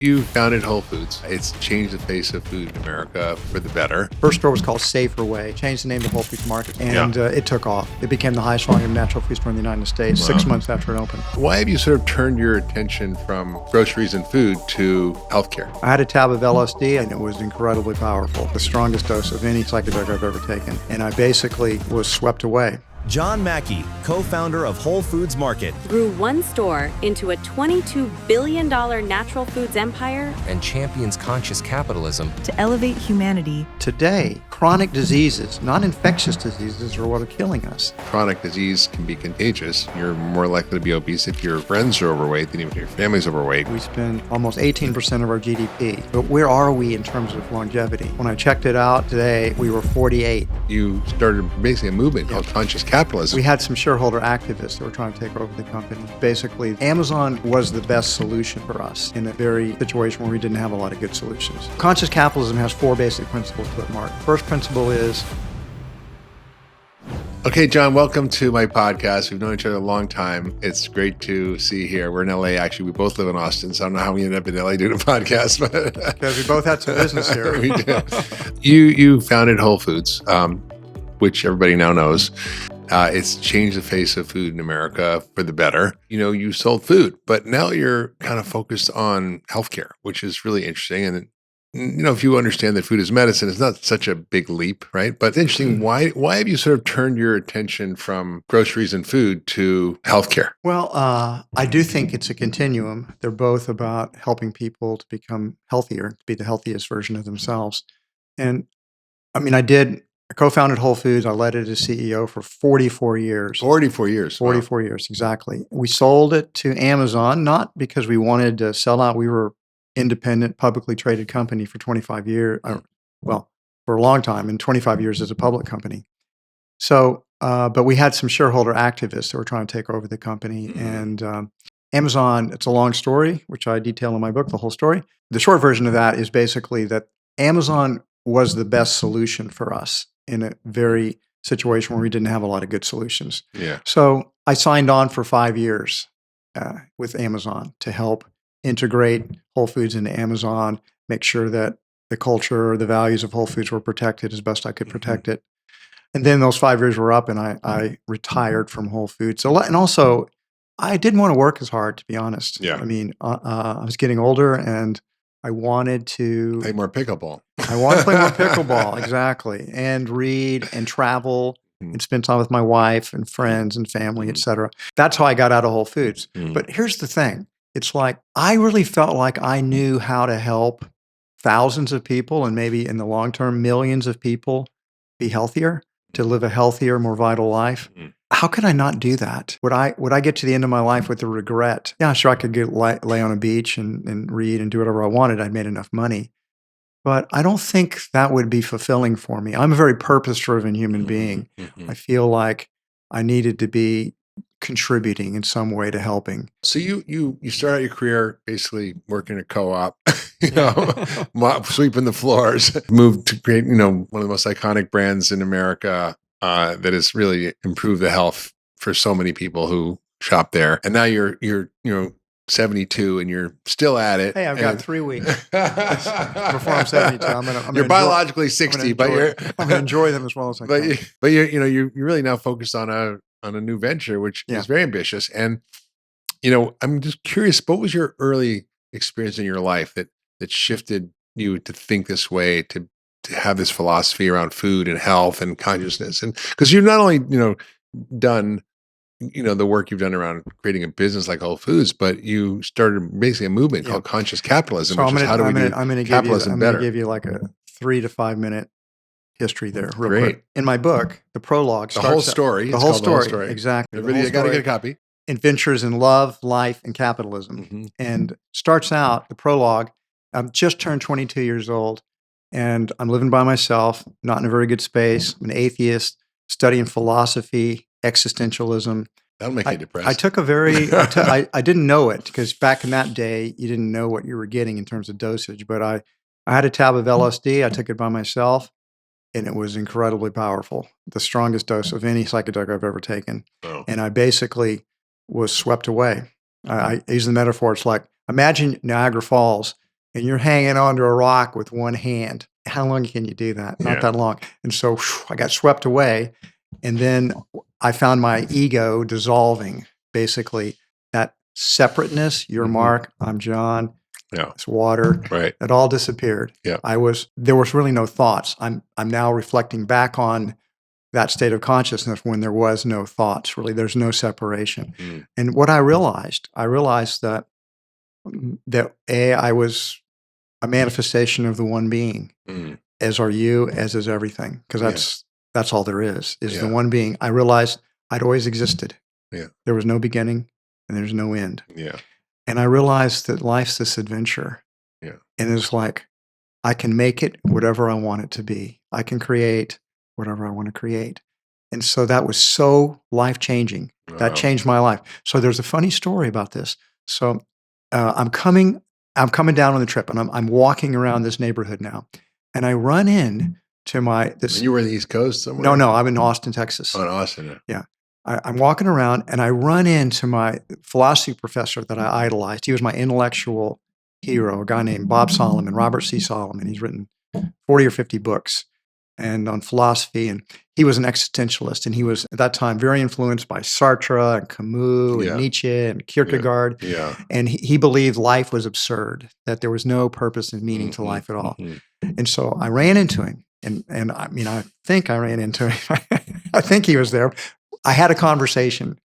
You founded Whole Foods. It's changed the face of food in America for the better. First store was called Safer Way, changed the name to Whole Foods Market, and it took off. It became the highest volume natural food store in the United States 6 months after it opened. Why have you sort of turned your attention from groceries and food to healthcare? I had a tab of LSD, and it was incredibly powerful, the strongest dose of any psychedelic I've ever taken, and I basically was swept away. John Mackey, co-founder of Whole Foods Market, grew one store into a $22 billion natural foods empire and champions conscious capitalism to elevate humanity. Today, chronic diseases, not infectious diseases, are what are killing us. Chronic disease can be contagious. You're more likely to be obese if your friends are overweight than even if your family's overweight. We spend almost 18% of our GDP, but where are we in terms of longevity? When I checked it out today, we were 48. You started basically a movement called conscious capitalism. We had some shareholder activists that were trying to take over the company. Basically, Amazon was the best solution for us in a very situation where we didn't have a lot of good solutions. Conscious capitalism has 4 basic principles to it, Mark. First principle is... Okay, John, welcome to my podcast. We've known each other a long time. It's great to see you here. We're in LA, actually. We both live in Austin, so I don't know how we ended up in LA doing a podcast. But because we both had some business here. We did. You founded Whole Foods, which everybody now knows. It's changed the face of food in America for the better. You know, you sold food, but now you're kind of focused on healthcare, which is really interesting. And, you know, if you understand that food is medicine, it's not such a big leap, right? But it's interesting. Why have you sort of turned your attention from groceries and food to healthcare? Well, I do think it's a continuum. They're both about helping people to become healthier, to be the healthiest version of themselves. And I mean, I co-founded Whole Foods. I led it as CEO for 44 years. 44 years. 44 years, exactly. We sold it to Amazon, not because we wanted to sell out. We were independent, publicly traded company for 25 years. Well, for a long time, and 25 years as a public company. So, but we had some shareholder activists that were trying to take over the company. And Amazon, it's a long story, which I detail in my book, The Whole Story. The short version of that is basically that Amazon was the best solution for us in a very situation where we didn't have a lot of good solutions. Yeah. So I signed on for 5 years with Amazon to help integrate Whole Foods into Amazon, make sure that the culture, the values of Whole Foods were protected as best I could protect it. And then those 5 years were up and I retired from Whole Foods. So, and also, I didn't want to work as hard, to be honest. Yeah. I mean, I was getting older and I wanted to play more pickleball. I want to play more pickleball, exactly, and read and travel and spend time with my wife and friends and family, et cetera. That's how I got out of Whole Foods. But here's the thing. It's like I really felt like I knew how to help thousands of people and maybe in the long term, millions of people be healthier, to live a healthier, more vital life. How could I not do that? Would I get to the end of my life with a regret? Yeah, sure, I could lay on a beach and read and do whatever I wanted. I'd made enough money. But I don't think that would be fulfilling for me. I'm a very purpose-driven human being. I feel like I needed to be contributing in some way to helping. So you start out your career basically working at a co-op, sweeping the floors, moved to create, one of the most iconic brands in America that has really improved the health for so many people who shop there. And now you're 72 and you're still at it. Hey, I've got 3 weeks before I'm 72. You're biologically 60, but I'm going to enjoy them as well as I can. But you're really now focused on a new venture, which is very ambitious. And, I'm just curious, what was your early experience in your life that shifted you to think this way, to have this philosophy around food and health and consciousness? And because you've not only, done, the work you've done around creating a business like Whole Foods, but you started basically a movement called conscious capitalism, so which is how do we do capitalism better? I'm going to give you like a 3 to 5 minute history there. Real Great. Quick. In my book, the prologue starts the whole story. The whole story. Exactly. Everybody, you got to get a copy. Adventures in Love, Life, and Capitalism. And starts out, the prologue, I've just turned 22 years old and I'm living by myself, not in a very good space. I'm an atheist, studying philosophy, existentialism. That'll make you depressed. I took I didn't know it because back in that day, you didn't know what you were getting in terms of dosage, but I had a tab of LSD. I took it by myself and it was incredibly powerful. The strongest dose of any psychedelic I've ever taken. Oh. And I basically was swept away. I use the metaphor. It's like, imagine Niagara Falls and you're hanging onto a rock with one hand. How long can you do that? Not that long. And so I got swept away. And then I found my ego dissolving, basically. That separateness, you're Mark, I'm John, it's water. Right. It all disappeared. Yeah. There was really no thoughts. I'm now reflecting back on that state of consciousness when there was no thoughts, really. There's no separation. And what I realized that I was a manifestation of the one being, as are you, as is everything, because that's all there is the one being. I realized I'd always existed. Yeah. There was no beginning and there's no end. Yeah. And I realized that life's this adventure. Yeah. And it's like, I can make it whatever I want it to be. I can create whatever I want to create. And so that was so life-changing. That changed my life. So there's a funny story about this. So I'm coming down on the trip, and I'm walking around this neighborhood now, and I run in to this. And you were in the East Coast somewhere? No, I'm in Austin, Texas. Oh, in Austin. Yeah. I'm walking around, and I run into my philosophy professor that I idolized. He was my intellectual hero, a guy named Bob Solomon, Robert C. Solomon. He's written 40 or 50 books and on philosophy, and he was an existentialist, and he was at that time very influenced by Sartre and Camus and Nietzsche and Kierkegaard. Yeah. And he believed life was absurd, that there was no purpose and meaning to life at all. And so I ran into him, and I mean, I think I ran into him. I think he was there. I had a conversation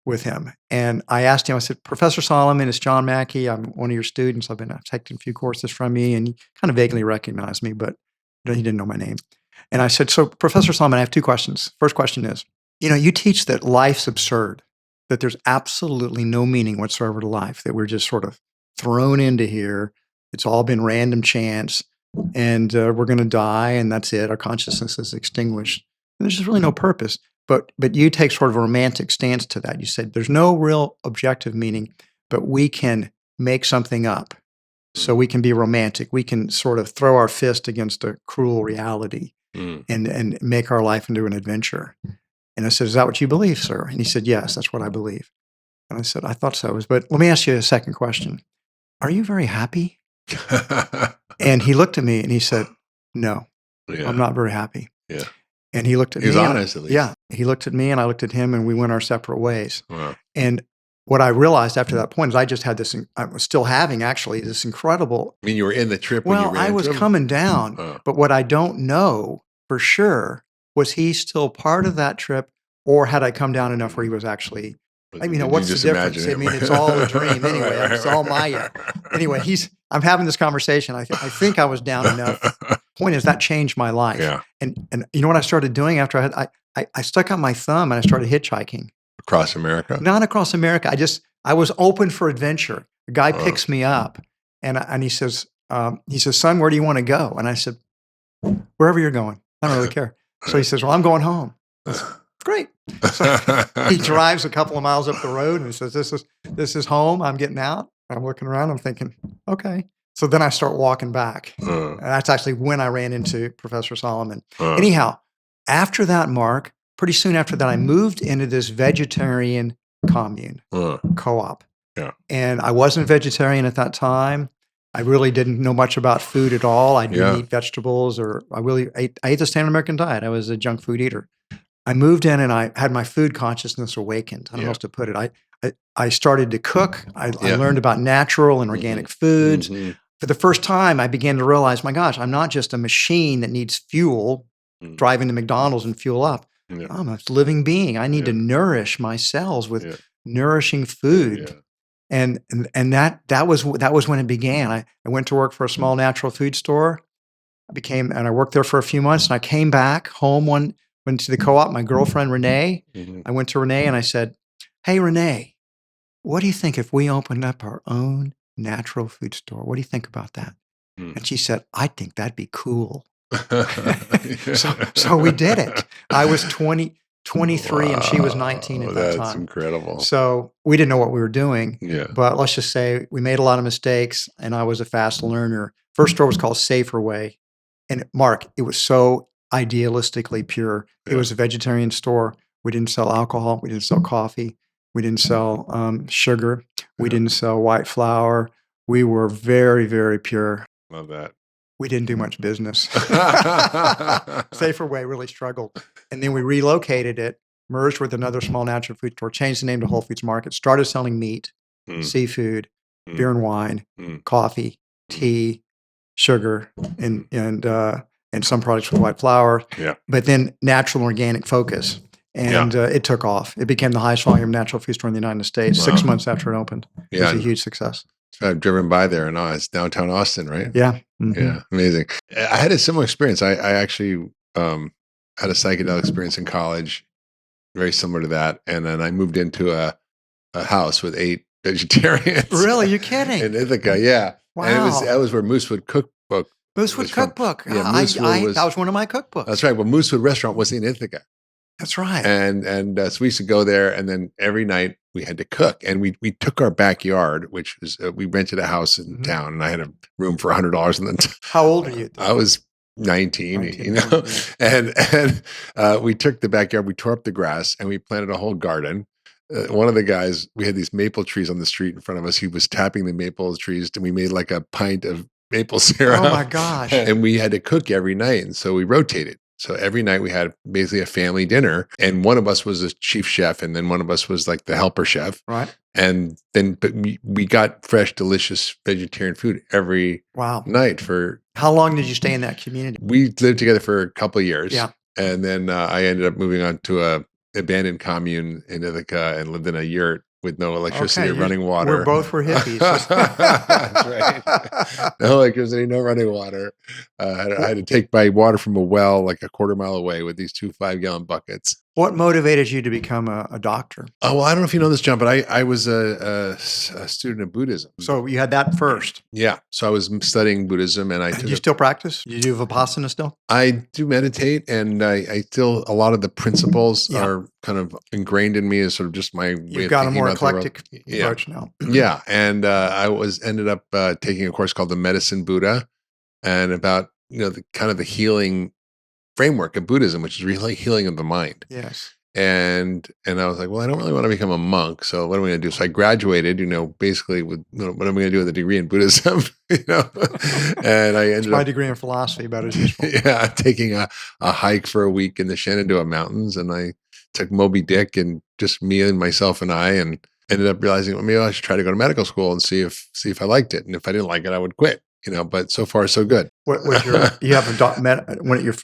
with him, and I asked him, I said, Professor Solomon, it's John Mackey. I'm one of your students. I've taken a few courses from you, and he kind of vaguely recognized me, but he didn't know my name. And I said, so Professor Solomon, I have two questions. First question is, you teach that life's absurd, that there's absolutely no meaning whatsoever to life, that we're just sort of thrown into here. It's all been random chance, and we're going to die, and that's it. Our consciousness is extinguished. And there's just really no purpose. But you take sort of a romantic stance to that. You said there's no real objective meaning, but we can make something up. So we can be romantic. We can sort of throw our fist against a cruel reality and make our life into an adventure. And I said, is that what you believe, sir? And he said, yes, that's what I believe. And I said, I thought so. But let me ask you a second question. Are you very happy? And he looked at me and he said, no, I'm not very happy. Yeah. And he looked at me. He was honest, at least. Yeah. He looked at me and I looked at him, and we went our separate ways. Wow. And what I realized after that point is I just had I was still having actually this incredible. I mean, you were in the trip when you ran I was into him? coming down, but what I don't know for sure, was he still part of that trip, or had I come down enough where he was actually, what's the difference? I mean, it's all a dream anyway. It's all Maya. Anyway, I'm having this conversation. I think I was down enough. Point is, that changed my life. Yeah. And you know what I started doing after I stuck out my thumb and I started hitchhiking. Across America? Not across America. I was open for adventure. A guy picks me up and he says, son, where do you want to go? And I said, wherever you're going. I don't really care. So he says, well, I'm going home. I said, great. So he drives a couple of miles up the road and he says, this is home. I'm getting out. I'm looking around. I'm thinking, okay. So then I start walking back. And that's actually when I ran into Professor Solomon. Anyhow, after that, Mark, pretty soon after that, I moved into this vegetarian commune, co-op. Yeah. And I wasn't vegetarian at that time. I really didn't know much about food at all. I didn't eat vegetables, or I ate the standard American diet. I was a junk food eater. I moved in and I had my food consciousness awakened. I don't know how else to put it. I started to cook. I learned about natural and organic foods. For the first time, I began to realize, my gosh, I'm not just a machine that needs fuel, driving to McDonald's and fuel up. I'm a living being. I need to nourish my cells with nourishing food. And that was when it began. I went to work for a small natural food store. I worked there for a few months, and I came back home went to the co-op, my girlfriend, Renee. I went to Renee and I said, hey, Renee, what do you think if we opened up our own natural food store? What do you think about that? And she said, I think that'd be cool. So we did it. I was 23 and she was 19 at that time. That's incredible. So we didn't know what we were doing. Yeah. But let's just say we made a lot of mistakes, and I was a fast learner. First store was called Safer Way. And Mark, it was so idealistically pure. It was a vegetarian store. We didn't sell alcohol. We didn't sell coffee. We didn't sell sugar. We didn't sell white flour. We were very, very pure. Love that. We didn't do much business. Safer Way really struggled. And then we relocated it, merged with another small natural food store, changed the name to Whole Foods Market, started selling meat, seafood, beer and wine, coffee, tea, sugar, and some products with white flour. Yeah. But then natural and organic focus. And it took off. It became the highest volume natural food store in the United States 6 months after it opened. It was a huge success. I've driven by there, and it's downtown Austin, right? Yeah. Yeah, amazing. I had a similar experience. I actually had a psychedelic experience in college, very similar to that. And then I moved into a house with 8 vegetarians. Really? You're kidding? In Ithaca, yeah. Wow. And that was where Moosewood Cookbook. Moosewood Cookbook. Yeah, that was one of my cookbooks. That's right. Well, Moosewood Restaurant was in Ithaca. That's right. And so we used to go there, and then every night we had to cook. And we took our backyard, which was we rented a house in town, and I had a room for $100. And then how old are you? I was 19, you know, and we took the backyard, we tore up the grass, and we planted a whole garden. One of the guys, we had these maple trees on the street in front of us. He was tapping the maple trees, and we made like a pint of maple syrup. Oh my gosh! And we had to cook every night, and so we rotated. So every night we had basically a family dinner, and one of us was a chief chef, and then one of us was like the helper chef. Right. And then, but we got fresh, delicious vegetarian food every night for. How long did you stay in that community? We lived together for a couple of years. Yeah. And then I ended up moving on to a abandoned commune in Ithaca and lived in a yurt with no electricity or running water. We both were hippies. That's right. No electricity, no running water. I had to take my water from a well like a quarter mile away with these 2 5-gallon buckets. What motivated you to become a doctor? Oh, well, I don't know if you know this, John, but I was a student of Buddhism. So you had that first. Yeah. So I was studying Buddhism, and Do you still practice? Do you do Vipassana still? I do meditate, and I still, a lot of the principles are kind of ingrained in me as sort of just my way You've of got a thinking more about the world. eclectic approach now. Yeah. And I ended up taking a course called the Medicine Buddha, and about, the kind of the healing framework of Buddhism, which is really healing of the mind. Yes. And I was like, well, I don't really want to become a monk. So what am I going to do? So I graduated, basically with what am I going to do with a degree in Buddhism, and I ended my up degree in philosophy about as useful. Yeah, taking a hike for a week in the Shenandoah Mountains, and I took Moby Dick, and just me and myself and I, and ended up realizing, well, maybe I should try to go to medical school and see if I liked it, and if I didn't like it, I would quit. But so far so good. What was you have one of your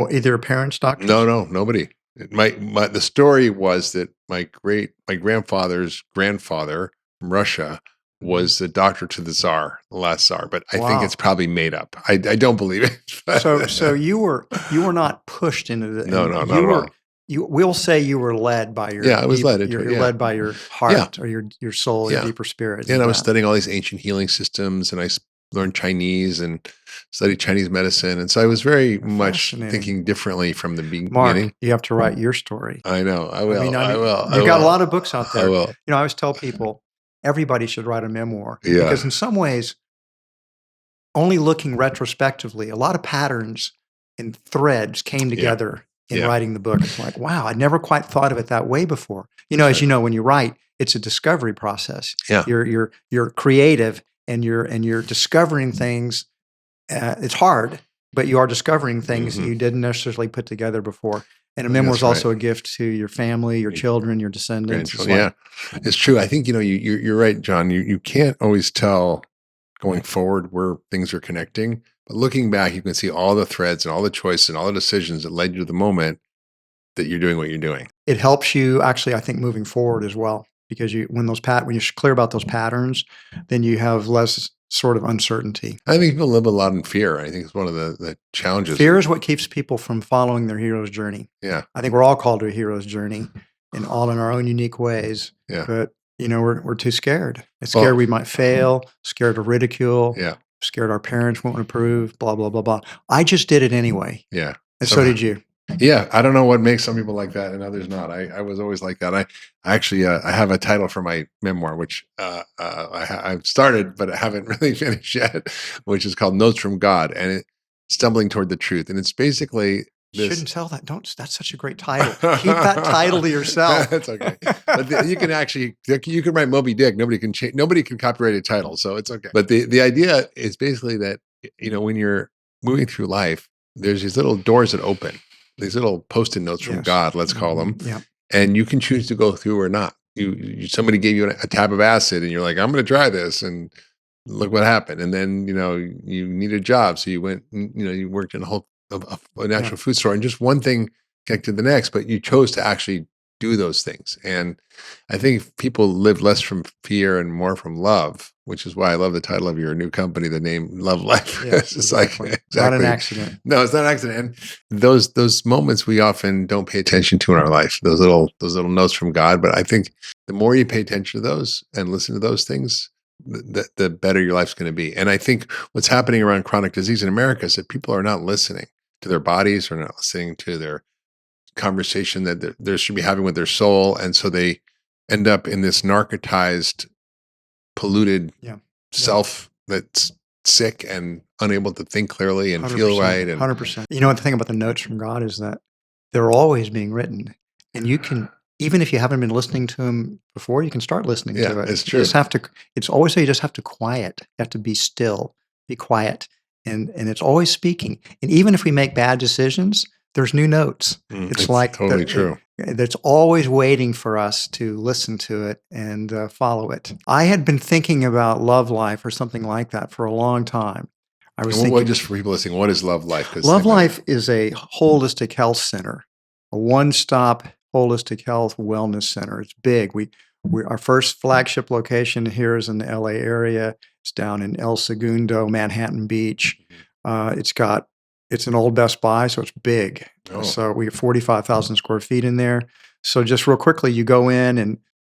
either your parents' doctors? No, nobody. The story was that my grandfather's grandfather from Russia was the doctor to the Tsar, the last Tsar, but I think it's probably made up. I don't believe it. So you were not pushed into the no, not at all. We'll say you were led by your I was led into it. You're led by your heart or your soul, your deeper spirit. Yeah, and I was studying all these ancient healing systems, and I learned Chinese and studied Chinese medicine. And so I was very much thinking differently from the beginning. Mark, you have to write your story. I know. I will. I will. You've got a lot of books out there. I will. I always tell people everybody should write a memoir. Yeah. Because in some ways, only looking retrospectively, a lot of patterns and threads came together in writing the book. It's like, wow, I never quite thought of it that way before. As you know, when you write, it's a discovery process. Yeah. You're creative, and you're discovering things. It's hard, but you are discovering things that you didn't necessarily put together before. And a memoir is also a gift to your family, your children, your descendants. It's true. I think you're right, John. You can't always tell going forward where things are connecting, but looking back, you can see all the threads and all the choices and all the decisions that led you to the moment that you're doing what you're doing. It helps you actually, I think, moving forward as well. Because when you're clear about those patterns, then you have less sort of uncertainty. I think people live a lot in fear. I think it's one of the challenges. Fear is what keeps people from following their hero's journey. Yeah. I think we're all called to a hero's journey, and all in our own unique ways. Yeah. But we're too scared. Scared we might fail, scared of ridicule, scared our parents won't approve, blah, blah, blah, blah. I just did it anyway. Yeah. And so did you. Yeah, I don't know what makes some people like that and others not. I was always like that. I actually I have a title for my memoir, which I've started but I haven't really finished yet, which is called Notes from God, and it's stumbling toward the truth. And it's basically Shouldn't tell that. Don't. That's such a great title. Keep that title to yourself. That's okay. But you can actually write Moby Dick. Nobody can copyright a title, so it's okay. But the idea is basically that when you're moving through life, there's these little doors that open, these little post-it notes from God, let's call them. Yeah. And you can choose to go through or not. Somebody gave you a tab of acid, and you're like, I'm going to try this, and look what happened. And then you need a job, so you went. You worked in a natural food store, and just one thing connected to the next. But you chose to actually do those things. And I think if people live less from fear and more from love, which is why I love the title of your new company, the name Love Life. Yes, it's exactly. Not an accident. No, it's not an accident. And those moments we often don't pay attention to in our life, those little notes from God. But I think the more you pay attention to those and listen to those things, the better your life's going to be. And I think what's happening around chronic disease in America is that people are not listening to their bodies, or not listening to their conversation that they should be having with their soul. And so they end up in this narcotized, polluted self that's sick and unable to think clearly and feel right. And 100%. You know what the thing about the notes from God is that they're always being written, and you can, even if you haven't been listening to them before, you can start listening to it. It's true. You just have to. It's always so you just have to quiet. You have to be still, be quiet, and it's always speaking. And even if we make bad decisions, there's new notes. It's like totally true. That's always waiting for us to listen to it and follow it. I had been thinking about Love Life or something like that for a long time. I was thinking, just for people listening, what is Love Life? Love Life is a holistic health center, a one-stop holistic health wellness center. It's big. Our first flagship location here is in the LA area. It's down in El Segundo, Manhattan Beach. It's an old Best Buy, so it's big. Oh. So we have 45,000 square feet in there. So just real quickly, you go in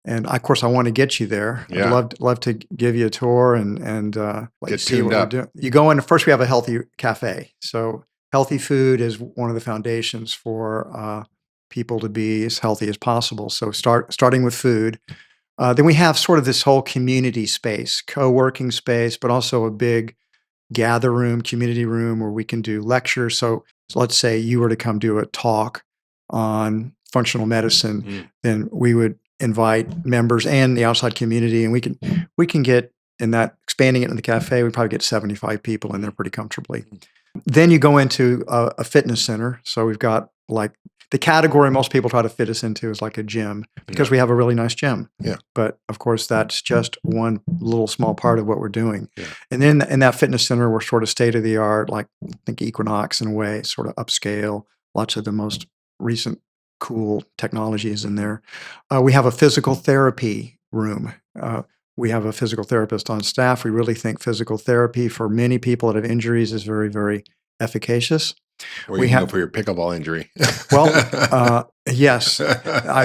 and of course I want to get you there. Yeah. I'd love to give you a tour and let you Get see tuned what up. we're doing. You go in, first we have a healthy cafe. So healthy food is one of the foundations for people to be as healthy as possible. So starting with food. Then we have sort of this whole community space, co-working space, but also a big gather room, community room where we can do lectures. So let's say you were to come do a talk on functional medicine, then we would invite members and the outside community, and we can get in that, expanding it in the cafe, we probably get 75 people in there pretty comfortably. Then you go into a fitness center. So we've got like the category most people try to fit us into is like a gym, because we have a really nice gym. Yeah. But of course, that's just one little small part of what we're doing. Yeah. And then in that fitness center, we're sort of state of the art, like I think Equinox in a way, sort of upscale, lots of the most recent cool technologies in there. We have a physical therapy room. We have a physical therapist on staff. We really think physical therapy for many people that have injuries is very, very efficacious. Or you can go for your pickleball injury. Well, yes.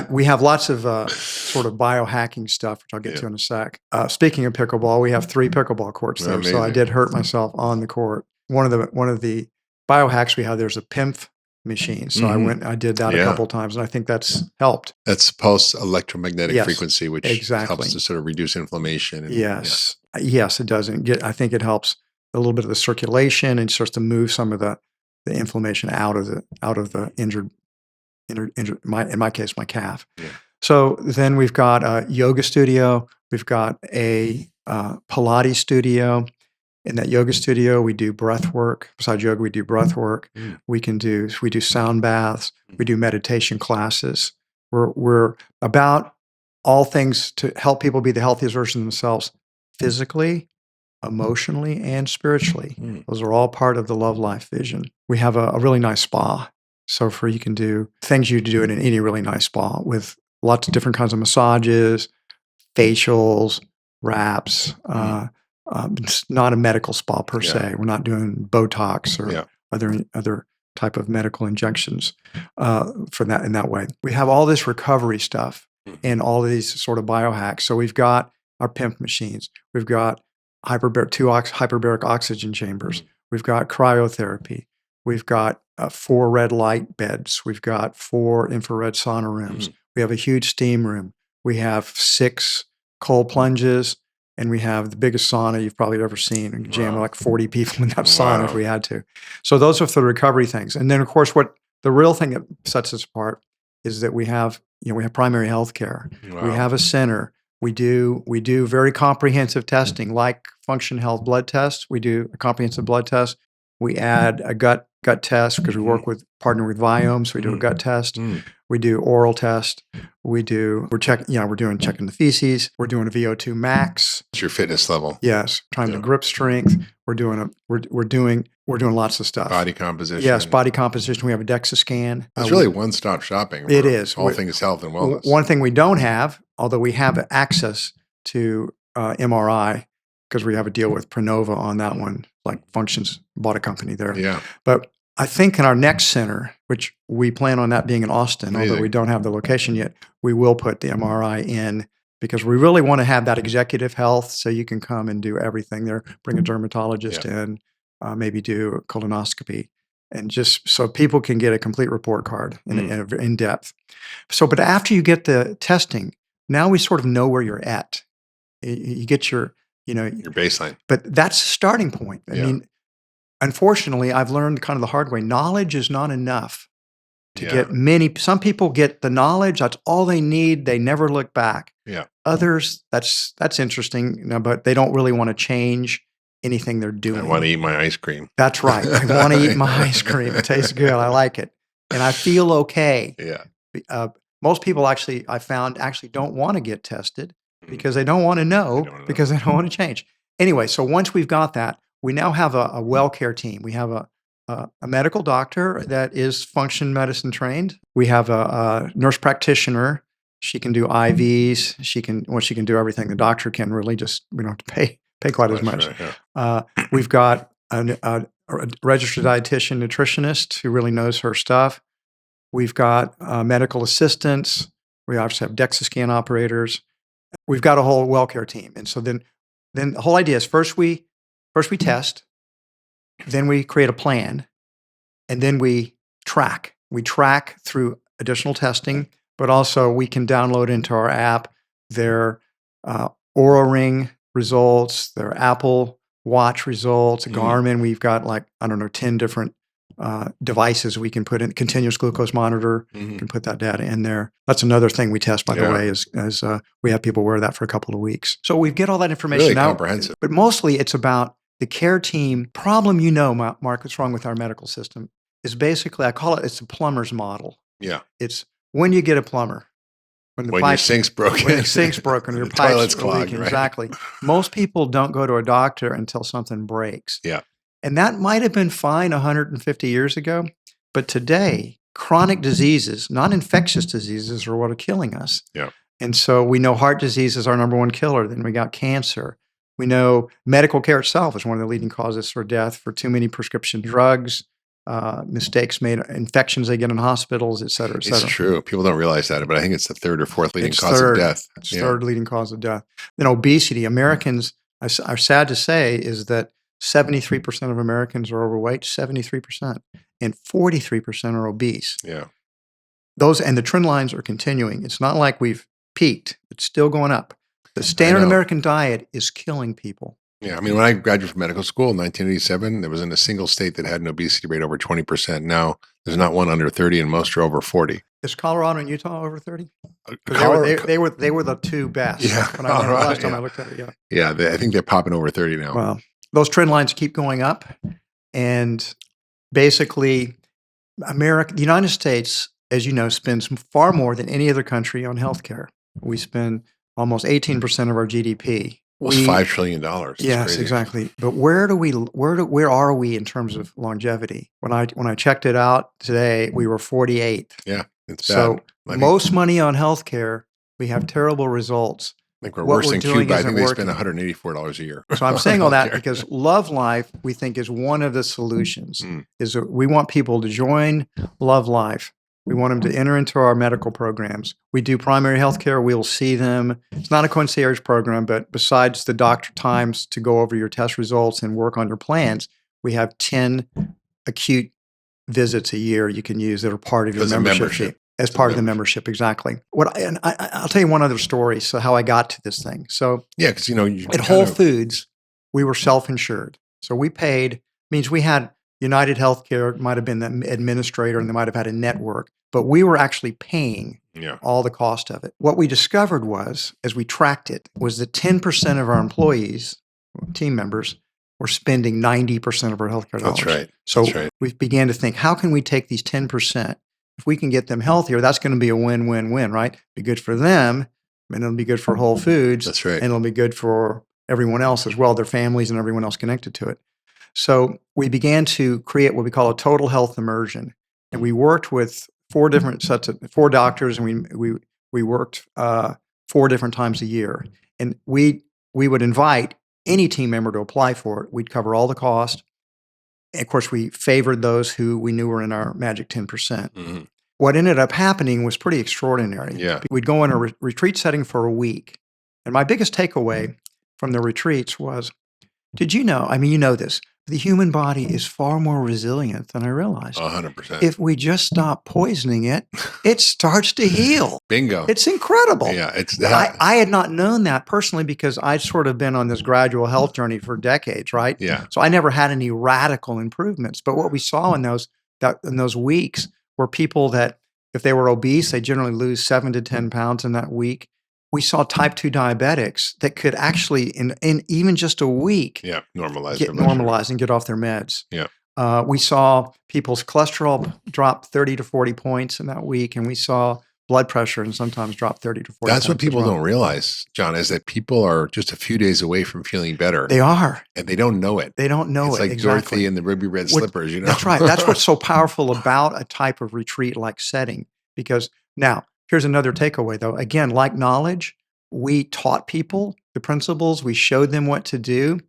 We have lots of sort of biohacking stuff, which I'll get to in a sec. Speaking of pickleball, we have 3 pickleball courts there. Amazing. So I did hurt myself on the court. One of the biohacks we have, there's a PIMF machine. So I did that a couple times, and I think that's helped. That's pulse electromagnetic frequency, which exactly. helps to sort of reduce inflammation. And, yes, it does. I think it helps a little bit of the circulation and starts to move some of the inflammation out of the injured in my case, my calf. Yeah. So then we've got a yoga studio. We've got a Pilates studio. In that yoga studio, we do breath work. Besides yoga, we do breath work. We do sound baths. We do meditation classes. We're about all things to help people be the healthiest version of themselves, physically, emotionally, and spiritually. Those are all part of the Love Life vision. We have a really nice spa. So you can do things you do in any really nice spa with lots of different kinds of massages, facials, wraps. It's not a medical spa per se. We're not doing Botox or other type of medical injections for that in that way. We have all this recovery stuff and all of these sort of biohacks. So we've got our PIMP machines. We've got two hyperbaric oxygen chambers. We've got cryotherapy. We've got 4 red light beds. We've got 4 infrared sauna rooms. We have a huge steam room. We have 6 cold plunges. And we have the biggest sauna you've probably ever seen. We can jam like 40 people in that sauna if we had to. So those are the recovery things. And then, of course, what the real thing that sets us apart is that we have primary health care. Wow. We have a center. We do very comprehensive testing, like function health blood tests. We do a comprehensive blood test. We add a gut test because we partner with Viome, so we do a gut test. We do oral test. We're doing checking the feces. We're doing a VO2 max. It's your fitness level. Yes, trying to grip strength. We're doing lots of stuff. Body composition. Yes, body composition. We have a DEXA scan. It's really one-stop shopping. It is. All things health and wellness. One thing we don't have, although we have access to MRI, because we have a deal with Pronova on that one, like Functions bought a company there. Yeah. But I think in our next center, which we plan on that being in Austin, although we don't have the location yet, we will put the MRI in because we really want to have that executive health so you can come and do everything there, bring a dermatologist in, maybe do a colonoscopy, and just so people can get a complete report card in depth. So, but after you get the testing, now we sort of know where you're at. You get your baseline. But that's the starting point. I mean, unfortunately, I've learned kind of the hard way. Knowledge is not enough to get some people get the knowledge, that's all they need. They never look back. Yeah. Others, that's interesting, but they don't really want to change anything they're doing. I want to eat my ice cream. That's right. I want to eat my ice cream. It tastes good. I like it. And I feel okay. Yeah. Most people I found don't want to get tested because they don't want to know because they don't want to change. Anyway, so once we've got that, we now have a well care team. We have a medical doctor that is function medicine trained. We have a nurse practitioner. She can do IVs. She can do everything. The doctor can really we don't have to pay quite as much. Right, we've got a registered dietitian nutritionist who really knows her stuff. We've got medical assistants. We obviously have DEXA scan operators. We've got a whole well care team. And so then the whole idea is first we test, then we create a plan, and then we track. We track through additional testing, but also we can download into our app their Oura Ring results, their Apple Watch results, Garmin. We've got 10 different devices we can put in. Continuous glucose monitor, can put that data in there. That's another thing we test, by the way, is we have people wear that for a couple of weeks. So we get all that information really out. Comprehensive. But mostly it's about the care team. Problem, Mark, what's wrong with our medical system is basically, I call it's a plumber's model. Yeah. It's when you get a plumber. When your sink's broken. When your sink's broken, your toilet's pipes clogged. Right? Right? Exactly. Most people don't go to a doctor until something breaks. Yeah. And that might have been fine 150 years ago. But today, chronic diseases, non-infectious diseases, are what are killing us. Yeah. And so we know heart disease is our number one killer. Then we got cancer. We know medical care itself is one of the leading causes for death for too many prescription drugs, mistakes made, infections they get in hospitals, et cetera, et cetera. It's true. People don't realize that, but I think it's the third or fourth leading cause of death. It's third leading cause of death. Then obesity. Americans are sad to say is that 73% of Americans are overweight, 73%, and 43% are obese. Yeah. And the trend lines are continuing. It's not like we've peaked. It's still going up. The standard American diet is killing people. Yeah. I mean, when I graduated from medical school in 1987, there wasn't a single state that had an obesity rate over 20%. Now, there's not one under 30, and most are over 40. Is Colorado and Utah over 30? They were the two best. Yeah. Last time I looked at it, yeah. Yeah, I think they're popping over 30 now. Well, those trend lines keep going up. And basically, the United States, as you know, spends far more than any other country on healthcare. We spend almost 18% of our GDP. Well, it's $5 trillion. Yes, crazy. Exactly. But where are we in terms of longevity? When I checked it out today, we were 48th. Yeah, it's bad. So most money on healthcare, we have terrible results. I think we're worse than Cuba. I think they spend $184 a year. So I'm saying all that because Love Life, we think, is one of the solutions. Is that we want people to join Love Life. We want them to enter into our medical programs. We do primary health care. We'll see them. It's not a concierge program, but besides the doctor times to go over your test results and work on your plans, we have 10 acute visits a year you can use that are part of your membership fee. As part of the membership, exactly. I'll tell you one other story. So how I got to this thing. So yeah, because at Whole Foods, we were self-insured. So we paid means we had United Healthcare might have been the administrator and they might have had a network, but we were actually paying all the cost of it. What we discovered was, as we tracked it, was that 10% of our employees, team members, were spending 90% of our healthcare dollars. That's right. So That's right. we began to think, how can we take these 10%? If we can get them healthier, that's going to be a win-win-win, right? Be good for them, and it'll be good for Whole Foods. That's right. And it'll be good for everyone else as well, their families and everyone else connected to it. So we began to create what we call a total health immersion. And we worked with 4 doctors, and we worked 4 different times a year. And we would invite any team member to apply for it. We'd cover all the cost. And of course, we favored those who we knew were in our magic 10%. Mm-hmm. What ended up happening was pretty extraordinary. Yeah. We'd go in a retreat setting for a week. And my biggest takeaway from the retreats was, did you know, I mean, you know this, the human body is far more resilient than I realized. 100%. If we just stop poisoning it, it starts to heal. Bingo. It's incredible. Yeah, it's I had not known that personally because I'd sort of been on this gradual health journey for decades, right? Yeah. So I never had any radical improvements. But what we saw in those weeks were people that, if they were obese, they generally lose 7 to 10 pounds in that week. We saw type 2 diabetics that could actually, in even just a week, normalize get normalized and get off their meds. Yeah. We saw people's cholesterol drop 30 to 40 points in that week, and we saw blood pressure and sometimes drop 30 to 40 That's points. what people as well. don't realize, John, is that people are just a few days away from feeling better. They are. And they don't know it. They don't know It's it. like Exactly. Dorothy and the ruby red slippers, you know? That's right. That's what's so powerful about a type of retreat-like setting. Because now, here's another takeaway, though. Again, like knowledge, we taught people the principles. We showed them what to do.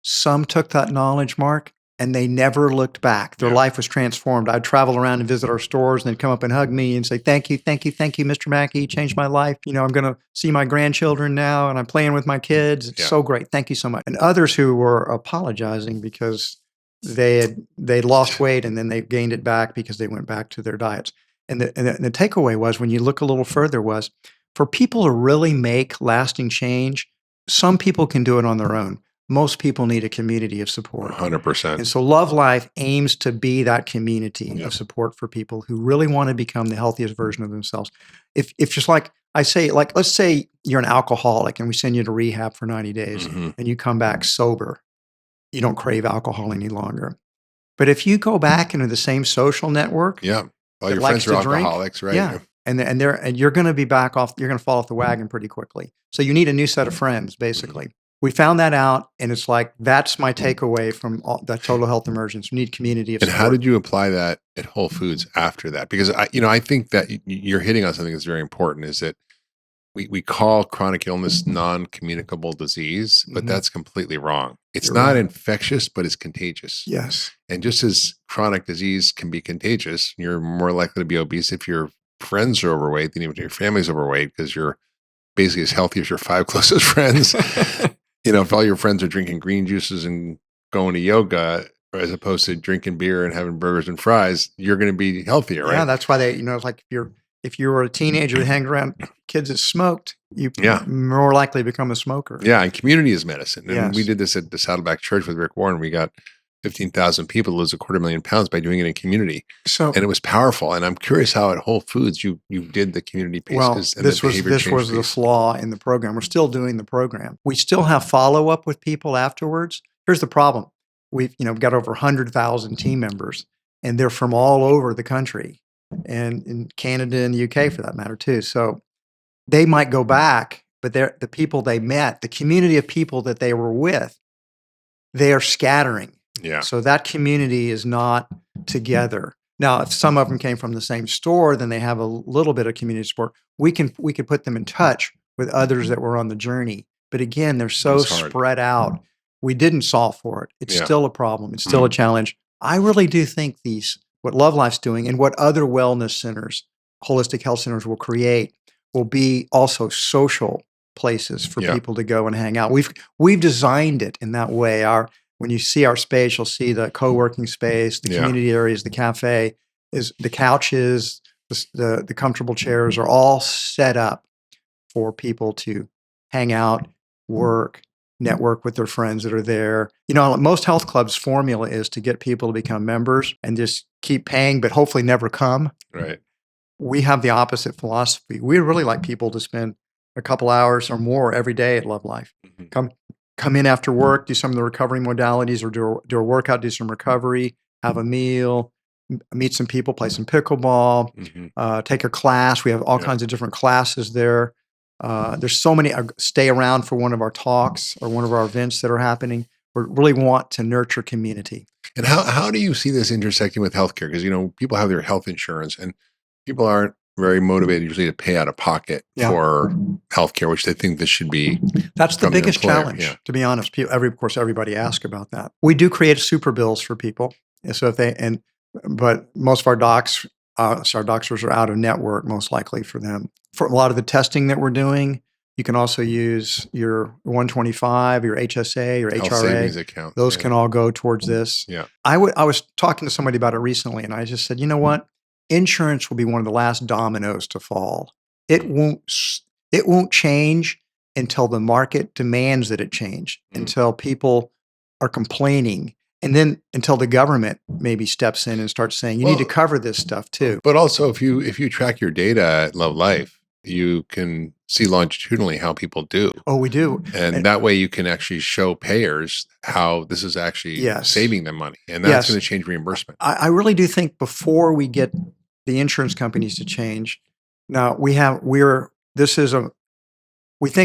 Some took that knowledge, Mark, and they never looked back. Their life was transformed. I'd travel around and visit our stores, and they'd come up and hug me and say, thank you, Mr. Mackey. You changed my life. You know, I'm going to see my grandchildren now, and I'm playing with my kids. It's so great. Thank you so much. And others who were apologizing because they lost weight, and then they gained it back because they went back to their diets. And the takeaway was, when you look a little further, was for people to really make lasting change, some people can do it on their own. Most people need a community of support. 100%. And so Love Life aims to be that community of support for people who really want to become the healthiest version of themselves. If just like I say, like, let's say you're an alcoholic and we send you to rehab for 90 days and you come back sober, you don't crave alcohol any longer. But if you go back into the same social network, all your friends are alcoholics, right? Yeah. And you're going to be back off, you're going to fall off the wagon pretty quickly. So you need a new set of friends, basically. We found that out, and it's like, that's my takeaway from that total health emergence. We need community of support. And how did you apply that at Whole Foods after that? Because I think that you're hitting on something that's very important, is that we call chronic illness non-communicable disease, but that's completely wrong. It's not infectious, but it's contagious. Yes. And just as chronic disease can be contagious, you're more likely to be obese if your friends are overweight than even if your family's overweight, because you're basically as healthy as your 5 closest friends. If all your friends are drinking green juices and going to yoga, as opposed to drinking beer and having burgers and fries, you're going to be healthier, right? Yeah, that's why it's like if you were a teenager that hanged around kids that smoked, you more likely to become a smoker. Yeah, and community is medicine. And Yes. we did this at the Saddleback Church with Rick Warren. We got 15,000 people to lose 250,000 pounds by doing it in community. And it was powerful. And I'm curious how at Whole Foods you did the community piece. Well, this was the flaw in the program. We're still doing the program. We still have follow-up with people afterwards. Here's the problem. We've got over 100,000 team members, and they're from all over the country, and in Canada and the UK for that matter too. So they might go back, but the people they met, the community of people that they were with, they are scattering. Yeah. So that community is not together. Now, if some of them came from the same store, then they have a little bit of community support. We could put them in touch with others that were on the journey. But again, they're so spread out. We didn't solve for it. It's still a problem. It's still a challenge. I really do think what Love Life's doing and what other wellness centers, holistic health centers will create will be also social places for people to go and hang out. We've designed it in that way. When you see our space, you'll see the co-working space, the community areas, the cafe, is the couches, the comfortable chairs are all set up for people to hang out, work, network with their friends that are there. You know, most health clubs' formula is to get people to become members and just keep paying, but hopefully never come. Right. We have the opposite philosophy. We really like people to spend a couple hours or more every day at Love Life. Come in after work, do some of the recovery modalities, or do a workout, do some recovery, have a meal, meet some people, play some pickleball, take a class. We have all kinds of different classes there. There's so many. Stay around for one of our talks or one of our events that are happening. We really want to nurture community. And how do you see this intersecting with healthcare? Because, you know, people have their health insurance and people aren't very motivated usually to pay out of pocket for healthcare, which they think this should be. That's the biggest challenge, to be honest. Of course, everybody asks about that. We do create super bills for people. So but most of our doctors are out of network, most likely for them. For a lot of the testing that we're doing, you can also use your 125, your HSA, your Health HRA. savings account. Those can all go towards this. Yeah. I was talking to somebody about it recently, and I just said, you know what? Insurance will be one of the last dominoes to fall. It won't change until the market demands that it change, until people are complaining, and then until the government maybe steps in and starts saying, you need to cover this stuff too. But also, if you track your data at Love Life, you can see longitudinally how people do. Oh, we do. And that way you can actually show payers how this is actually saving them money. And that's going to change reimbursement. I really do think before we get the insurance companies to change, now we think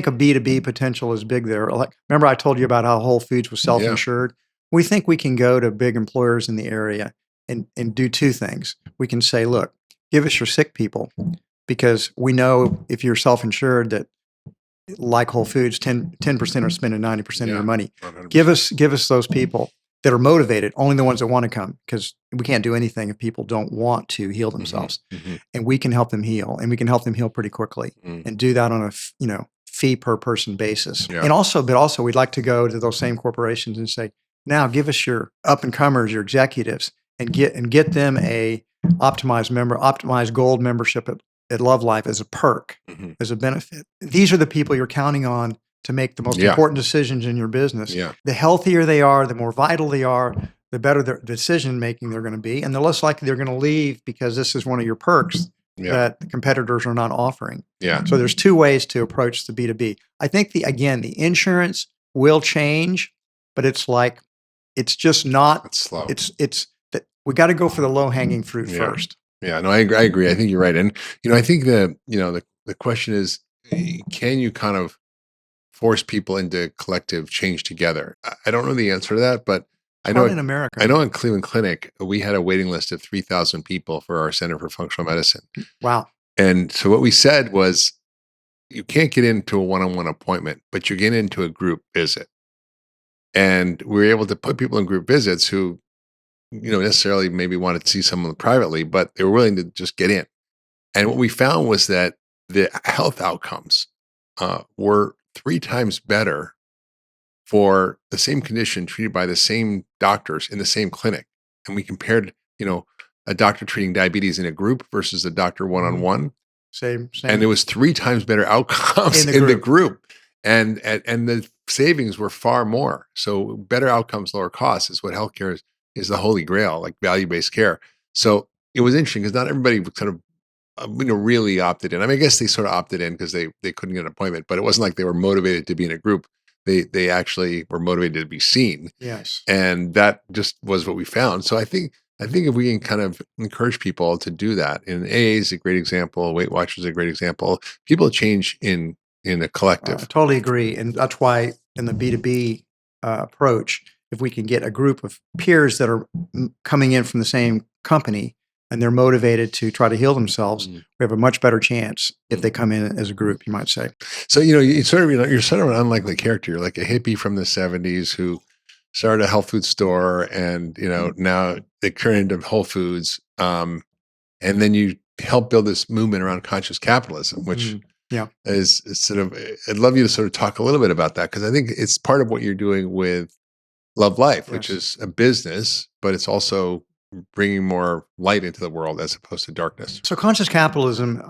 a B2B potential is big there. Like, remember I told you about how Whole Foods was self-insured? We think we can go to big employers in the area and do two things. We can say, look, give us your sick people, because we know if you're self-insured that, like Whole Foods, 10% are spending 90% of your money. 100%. Give us those people that are motivated, only the ones that want to come, because we can't do anything if people don't want to heal themselves. And we can help them heal, and we can help them heal pretty quickly, and do that on a fee per person basis. And also we'd like to go to those same corporations and say, now give us your up and comers, your executives, and get them a optimized gold membership at Love Life as a perk, as a benefit. These are the people you're counting on to make the most important decisions in your business. The healthier they are, the more vital they are, the better their decision making they're going to be, and the less likely they're going to leave because this is one of your perks that the competitors are not offering. So there's two ways to approach the B2B. I think the insurance will change, but it's just not. It's slow. We got to go for the low hanging fruit first. Yeah, no, I agree. I think you're right. And, I think the question is, can you kind of force people into collective change together? I don't know the answer to that, but I know in America. I know in Cleveland Clinic, we had a waiting list of 3,000 people for our Center for Functional Medicine. Wow. And so what we said was, you can't get into a one-on-one appointment, but you get into a group visit. And we were able to put people in group visits who, necessarily maybe wanted to see someone privately, but they were willing to just get in. And what we found was that the health outcomes were 3 times better for the same condition treated by the same doctors in the same clinic. And we compared, a doctor treating diabetes in a group versus a doctor one-on-one. Same. And it was 3 times better outcomes in the group. And the savings were far more. So better outcomes, lower costs is what healthcare is the holy grail, like value-based care. So it was interesting because not everybody kind of, really opted in. I mean, I guess they sort of opted in because they couldn't get an appointment, but it wasn't like they were motivated to be in a group. They actually were motivated to be seen. Yes. And that just was what we found. So I think if we can kind of encourage people to do that, and AA is a great example, Weight Watchers is a great example, people change in a collective. I totally agree. And that's why in the B2B approach, if we can get a group of peers that are coming in from the same company and they're motivated to try to heal themselves, we have a much better chance if they come in as a group, you might say. So, you're sort of an unlikely character. You're like a hippie from the 70s who started a health food store and, now they turn into Whole Foods. And then you help build this movement around conscious capitalism, which is sort of, I'd love you to sort of talk a little bit about that, because I think it's part of what you're doing with Love Life, which is a business, but it's also bringing more light into the world as opposed to darkness. So conscious capitalism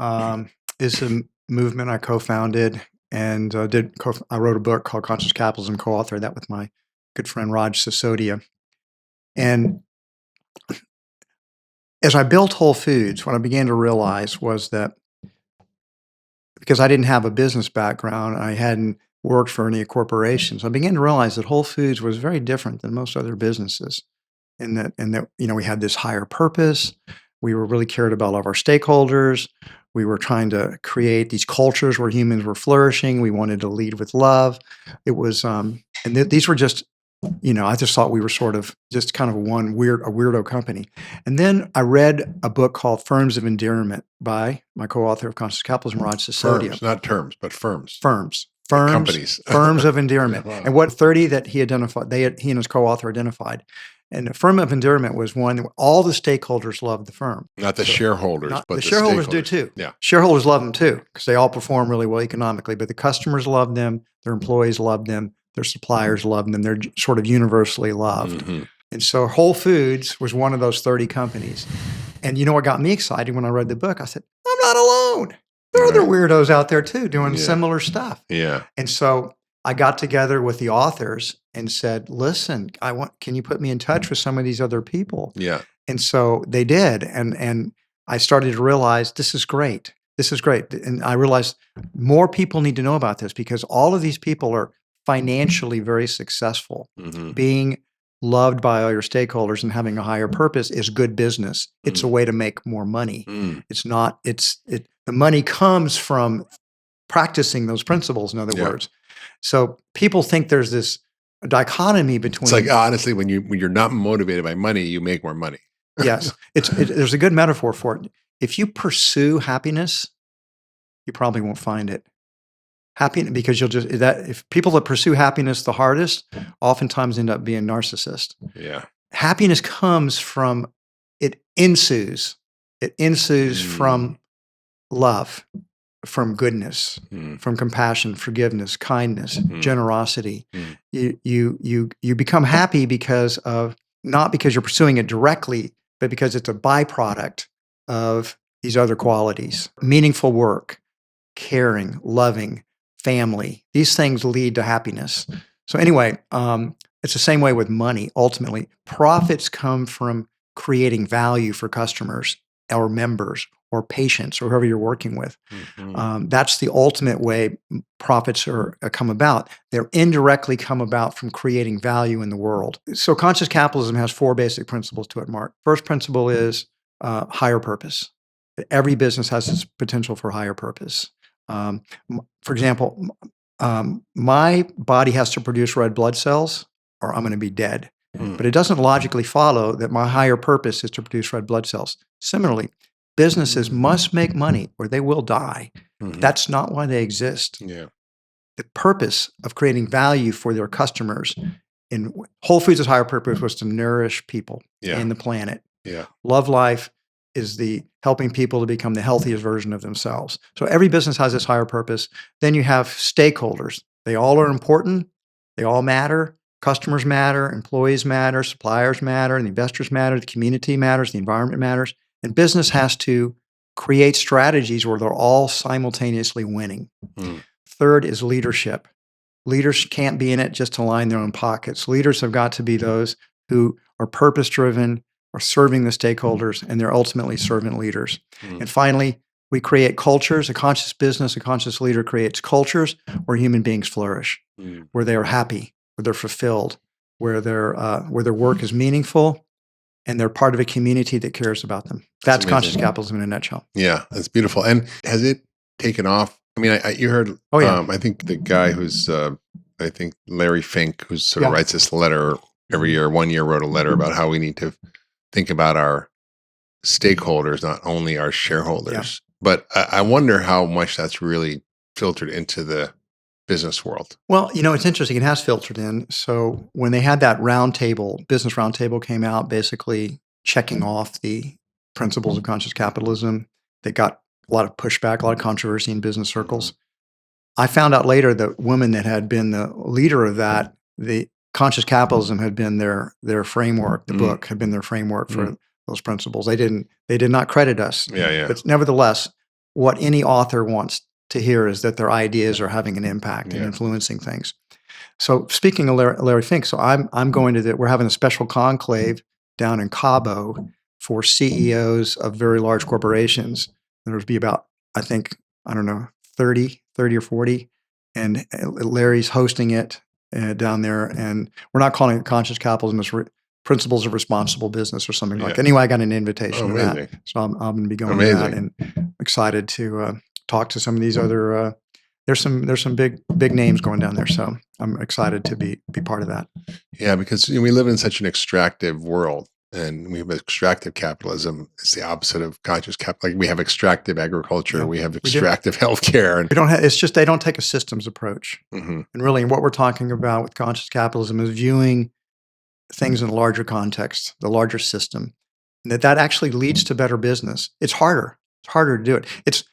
is a movement I co-founded and I wrote a book called Conscious Capitalism, co-authored that with my good friend Raj Sisodia. And as I built Whole Foods, what I began to realize was that because I didn't have a business background, I hadn't worked for any corporations, I began to realize that Whole Foods was very different than most other businesses. And that we had this higher purpose. We were really cared about all of our stakeholders. We were trying to create these cultures where humans were flourishing. We wanted to lead with love. It was, these were just, I just thought we were sort of just kind of a weirdo company. And then I read a book called Firms of Endearment by my co-author of Conscious Capitalism, Raj Sisodia. Firms, not terms, but firms. Firms, companies. Firms of Endearment. Wow. And what 30 that he identified, he and his co-author identified. And the firm of endearment was one where all the stakeholders loved the firm. Not the shareholders, but the shareholders do too. Yeah. Shareholders love them too because they all perform really well economically, but the customers love them, their employees love them, their suppliers love them. They're sort of universally loved. Mm-hmm. And so Whole Foods was one of those 30 companies. And you know what got me excited when I read the book? I said, I'm not alone. There are other weirdos out there too doing similar stuff. Yeah. And so I got together with the authors and said, listen, can you put me in touch with some of these other people? Yeah. And so they did. And I started to realize this is great. This is great. And I realized more people need to know about this because all of these people are financially very successful. Mm-hmm. Being loved by all your stakeholders and having a higher purpose is good business. It's a way to make more money. It's not, the money comes from practicing those principles, in other words. So people think there's this dichotomy between. It's like honestly, when you're not motivated by money, you make more money. Yes, there's a good metaphor for it. If you pursue happiness, you probably won't find it. Happiness, because if people that pursue happiness the hardest, oftentimes end up being narcissists. Yeah, happiness comes from it ensues. It ensues from love. From goodness, from compassion, forgiveness, kindness, generosity. You become happy not because you're pursuing it directly, but because it's a byproduct of these other qualities. Meaningful work, caring, loving, family. These things lead to happiness. So anyway, it's the same way with money. Ultimately, profits come from creating value for customers or members or patients or whoever you're working with. Mm-hmm. That's the ultimate way profits come about. They're indirectly come about from creating value in the world. So conscious capitalism has 4 basic principles to it, Mark. First principle is higher purpose. Every business has its potential for higher purpose. For example, my body has to produce red blood cells or I'm going to be dead. But it doesn't logically follow that my higher purpose is to produce red blood cells. Similarly, businesses must make money or they will die. Mm-hmm. That's not why they exist. Yeah. The purpose of creating value for their customers in Whole Foods' higher purpose was to nourish people and the planet. Yeah. Love life is the helping people to become the healthiest version of themselves. So every business has this higher purpose. Then you have stakeholders. They all are important. They all matter. Customers matter, employees matter, suppliers matter, the investors matter, the community matters, the environment matters. And business has to create strategies where they're all simultaneously winning. Third is leadership. Leaders can't be in it just to line their own pockets. Leaders have got to be those who are purpose-driven, are serving the stakeholders, and they're ultimately servant leaders. And finally, we create cultures. A conscious business, a conscious leader creates cultures where human beings flourish, where they are happy, where they're fulfilled, where their work is meaningful, and they're part of a community that cares about them. That's conscious capitalism in a nutshell. Yeah, that's beautiful. And has it taken off? I mean, you heard, I think the guy who's, I think Larry Fink, who sort of writes this letter every year, one year wrote a letter about how we need to think about our stakeholders, not only our shareholders. But I wonder how much that's really filtered into the business world. Well, it's interesting. It has filtered in. So when they had that business roundtable came out, basically checking off the principles of conscious capitalism, they got a lot of pushback, a lot of controversy in business circles. I found out later that woman that had been the leader of that, the conscious capitalism had been their framework. The book had been their framework for those principles. They did not credit us. Yeah. But nevertheless, what any author wants to hear is that their ideas are having an impact and influencing things. So speaking of Larry Fink, so I'm going to we're having a special conclave down in Cabo for CEOs of very large corporations. There'll be about, I think, I don't know, 30 or 40. And Larry's hosting it down there. And we're not calling it conscious capitalism, it's principles of responsible business or something like that. Anyway, I got an invitation to that. So I'm going to be going to that and excited to talk to some of these other, there's some big names going down there. So I'm excited to be part of that. Yeah, because we live in such an extractive world. And we have extractive capitalism. It's the opposite of conscious capital. Like we have extractive agriculture, we have extractive healthcare, and we don't have. It's just they don't take a systems approach. Mm-hmm. And really, what we're talking about with conscious capitalism is viewing things in a larger context, the larger system, and that actually leads to better business. It's harder. It's harder to do it. It's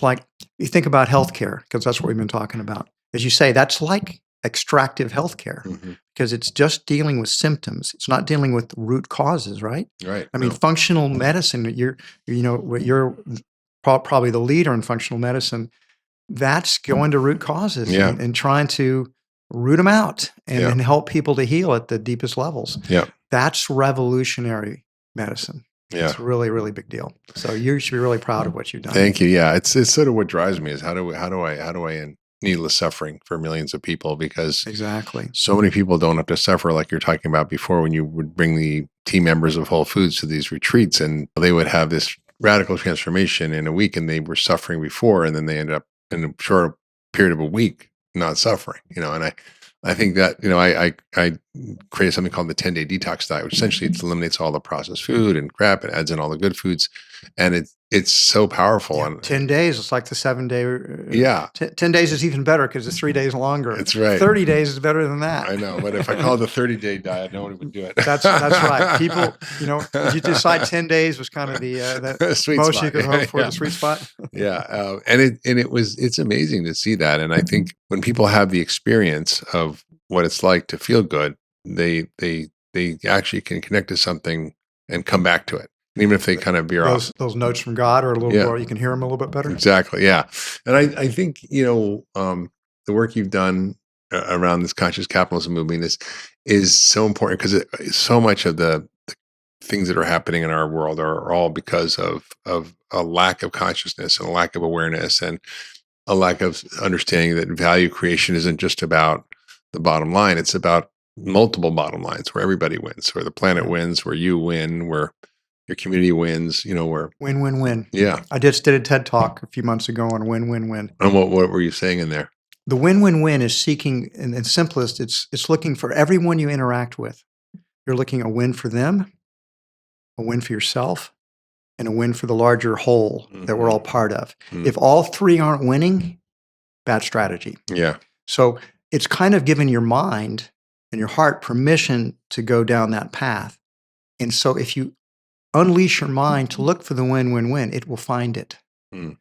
like you think about healthcare, because that's what we've been talking about. As you say, that's like extractive healthcare, because it's just dealing with symptoms. It's not dealing with root causes, right? Right. I mean, functional medicine, you're probably the leader in functional medicine. That's going to root causes and trying to root them out and help people to heal at the deepest levels. Yeah. That's revolutionary medicine. Yeah. It's a really, really big deal. So you should be really proud of what you've done. Thank you. Yeah. It's sort of what drives me is how do I end needless suffering for millions of people, because exactly so many people don't have to suffer, like you're talking about before, when you would bring the team members of Whole Foods to these retreats and they would have this radical transformation in a week, and they were suffering before, and then they ended up in a short period of a week not suffering, and I think that, I created something called the 10-day detox diet, which essentially it eliminates all the processed food and crap and adds in all the good foods. And it's so powerful. Yeah, 10 days, it's like the 7-day. Yeah. 10 days is even better because it's 3 days longer. That's right. 30 days is better than that. I know. But if I call it the 30-day diet, no one would do it. That's right. People, if you decide 10 days was kind of the sweet most spot. You could hope for, the sweet spot. Yeah. It's amazing to see that. And I think when people have the experience of what it's like to feel good, they actually can connect to something and come back to it. Even if they kind of veer off. Those notes from God are a little more, you can hear them a little bit better. Exactly. Yeah. And I think, the work you've done around this conscious capitalism movement is so important, because so much of the things that are happening in our world are all because of a lack of consciousness and a lack of awareness and a lack of understanding that value creation isn't just about the bottom line. It's about multiple bottom lines where everybody wins, where the planet wins, where you win, where your community wins, where win-win-win. Yeah. I just did a TED Talk a few months ago on win-win-win. And what were you saying in there? The win-win-win is seeking, in simplest, it's looking for everyone you interact with. You're looking a win for them, a win for yourself, and a win for the larger whole that we're all part of. If all three aren't winning, bad strategy. Yeah. So it's kind of giving your mind and your heart permission to go down that path. And so if you unleash your mind to look for the win-win-win, it will find it. And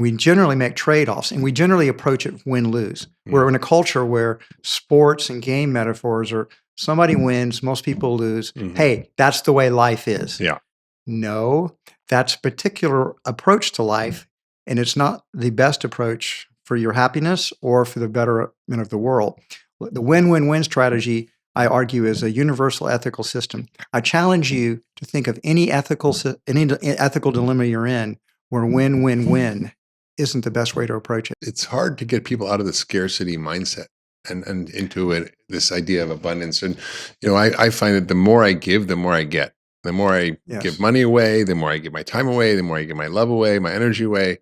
we generally make trade-offs, and we generally approach it win-lose. We're in a culture where sports and game metaphors are somebody wins, most people lose. Hey, that's the way life is. Yeah. No, that's a particular approach to life, and it's not the best approach for your happiness or for the betterment of the world. The win-win-win strategy, I argue, is a universal ethical system. I challenge you to think of any ethical dilemma you're in where win-win-win isn't the best way to approach it. It's hard to get people out of the scarcity mindset and into this idea of abundance. And, I find that the more I give, the more I get. The more I give money away, the more I give my time away, the more I give my love away, my energy away,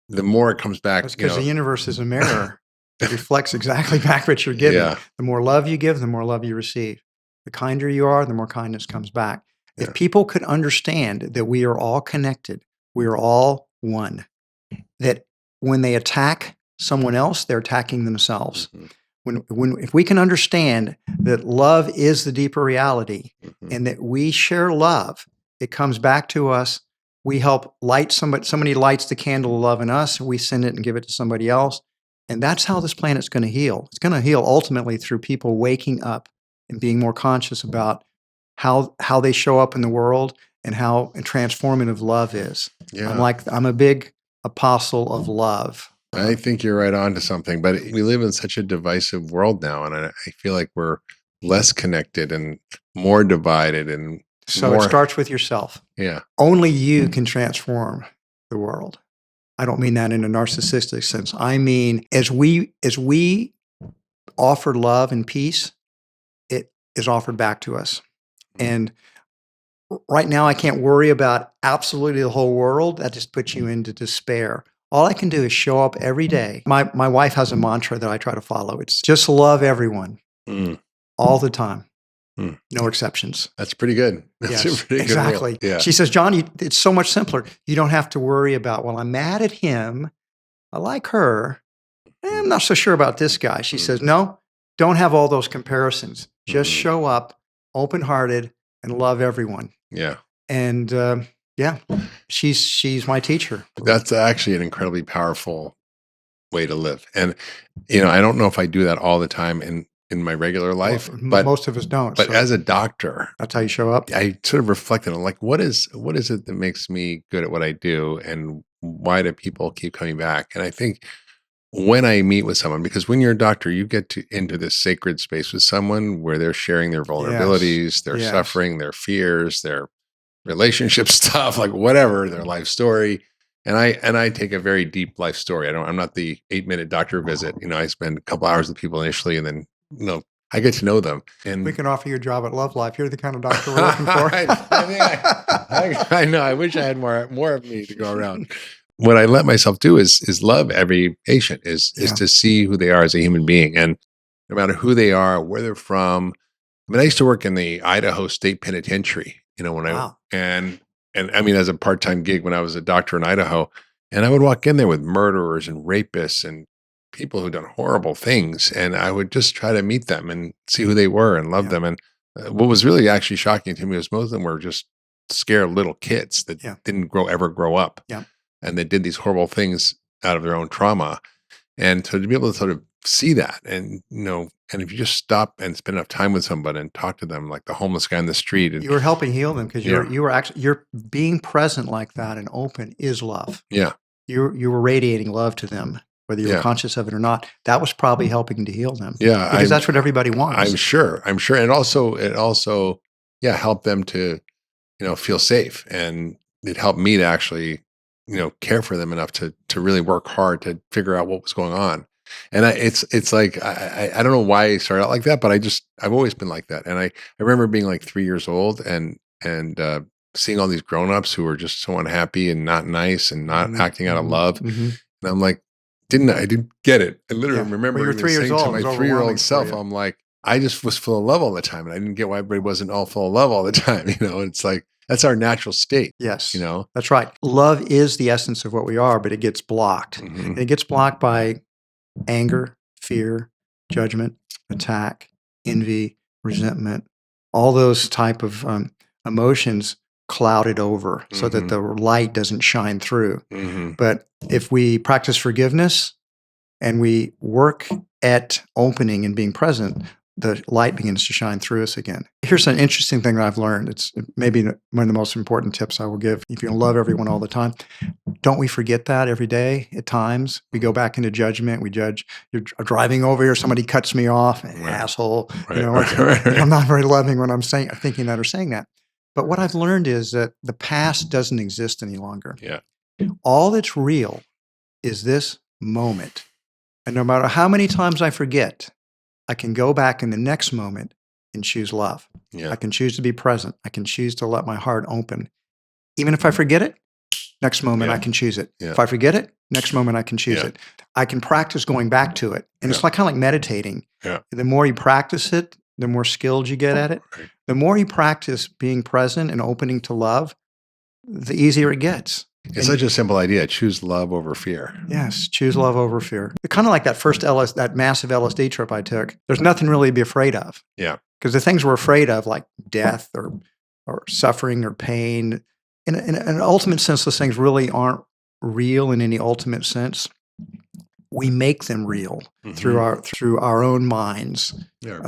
the more it comes back. That's because the universe is a mirror. It reflects exactly back what you're giving. Yeah. The more love you give, the more love you receive. The kinder you are, the more kindness comes back. If people could understand that we are all connected, we are all one, that when they attack someone else, they're attacking themselves. If we can understand that love is the deeper reality and that we share love, it comes back to us. We help light somebody lights the candle of love in us, and we send it and give it to somebody else. And that's how this planet's going to heal. It's going to heal ultimately through people waking up and being more conscious about how they show up in the world and how transformative love is. Yeah. I'm a big apostle of love. I think you're right on to something, but we live in such a divisive world now, and I feel like we're less connected and more divided and So more. it starts with yourself. Yeah. Only you can transform the world. I don't mean that in a narcissistic sense. I mean, as we offer love and peace, it is offered back to us. And right now, I can't worry about absolutely the whole world. That just puts you into despair. All I can do is show up every day. My wife has a mantra that I try to follow. It's just love everyone all the time. No exceptions. That's pretty good. That's Yes, a pretty exactly. good rule. Yeah. She says, John, it's so much simpler. You don't have to worry about, well, I'm mad at him. I like her. I'm not so sure about this guy. She says, no, don't have all those comparisons. Just show up open-hearted and love everyone. Yeah. And she's my teacher. That's actually an incredibly powerful way to live. And, I don't know if I do that all the time in my regular life, Well, but most of us don't. But so as a doctor, that's how you show up. I sort of reflected on what is it that makes me good at what I do, and why do people keep coming back? And I think when I meet with someone, because when you're a doctor, you get into this sacred space with someone where they're sharing their vulnerabilities, their suffering, their fears, their relationship stuff, like whatever, their life story. And I take a very deep life story. I'm not the 8-minute doctor visit. I spend a couple hours with people initially, and then I get to know them. And we can offer you a job at Love Life. You're the kind of doctor we're looking for. I know. I wish I had more of me to go around. What I let myself do is love every patient, is to see who they are as a human being, and no matter who they are, where they're from. I mean, I used to work in the Idaho State Penitentiary. And I mean, as a part-time gig when I was a doctor in Idaho, and I would walk in there with murderers and rapists and people who'd done horrible things, and I would just try to meet them and see who they were and love them. And what was really actually shocking to me was most of them were just scared little kids that didn't ever grow up, and they did these horrible things out of their own trauma. And so to be able to sort of see that, and and if you just stop and spend enough time with somebody and talk to them, like the homeless guy on the street, and you were helping heal them because you're being present like that and open is love. Yeah, you were radiating love to them, whether you were conscious of it or not. That was probably helping to heal them. Yeah, because that's what everybody wants. I'm sure, and it also helped them to feel safe, and it helped me to actually care for them enough to really work hard to figure out what was going on. And it's like, I don't know why I started out like that, but I've always been like that. And I remember being like 3 years old and seeing all these grownups who were just so unhappy and not nice and not acting out of love. And I'm like, I didn't get it. I literally remember you're 3 years saying old, to my 3-year-old self, I'm like, I just was full of love all the time. And I didn't get why everybody wasn't all full of love all the time. It's like, that's our natural state. Yes. That's right. Love is the essence of what we are, but it gets blocked. And it gets blocked by anger, fear, judgment, attack, envy, resentment, all those type of emotions clouded over so that the light doesn't shine through. But if we practice forgiveness and we work at opening and being present, the light begins to shine through us again. Here's an interesting thing that I've learned. It's maybe one of the most important tips I will give. If you love everyone all the time, don't we forget that every day? At times, we go back into judgment. We judge. You're driving over here, somebody cuts me off, asshole. I'm not very loving when I'm thinking that or saying that. But what I've learned is that the past doesn't exist any longer. Yeah. All that's real is this moment. And no matter how many times I forget, I can go back in the next moment and choose love. Yeah. I can choose to be present. I can choose to let my heart open. Even if I forget it, next moment I can choose it. Yeah. If I forget it, next moment I can choose it. I can practice going back to it. And it's kind of like meditating. Yeah. The more you practice it, the more skilled you get at it. Right. The more you practice being present and opening to love, the easier it gets. It's such a simple idea. Choose love over fear. Yes, choose love over fear. Kind of like that first that massive LSD trip I took. There's nothing really to be afraid of. Yeah. Because the things we're afraid of, like death or suffering or pain, in an ultimate sense, those things really aren't real in any ultimate sense. We make them real through our own minds. Yeah,